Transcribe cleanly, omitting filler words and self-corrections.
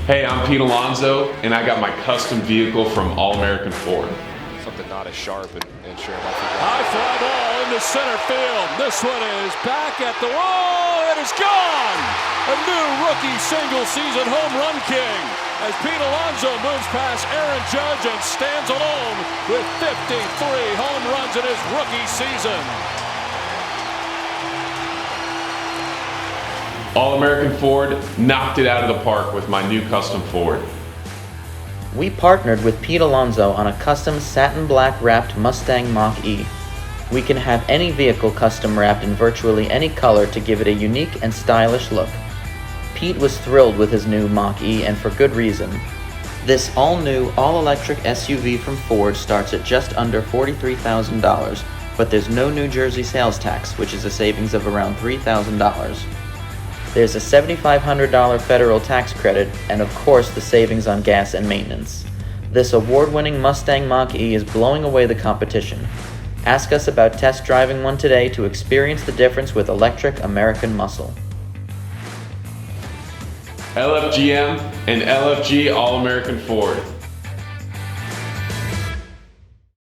Hey, I'm Pete Alonso, and I got my custom vehicle from All American Ford. Something not as sharp and sure enough. High fly ball into center field. This one is back at the wall. It is gone. A new rookie single-season home run king as Pete Alonso moves past Aaron Judge and stands alone with 53 home runs in his rookie season. All American Ford knocked it out of the park with my new custom Ford. We partnered with Pete Alonso on a custom satin black wrapped Mustang Mach-E. We can have any vehicle custom wrapped in virtually any color to give it a unique and stylish look. Pete was thrilled with his new Mach-E, and for good reason. This all-new, all-electric SUV from Ford starts at just under $43,000, but there's no New Jersey sales tax, which is a savings of around $3,000. There's a $7,500 federal tax credit, and of course the savings on gas and maintenance. This award-winning Mustang Mach-E is blowing away the competition. Ask us about test driving one today to experience the difference with electric American muscle. LFGM and LFG All American Ford.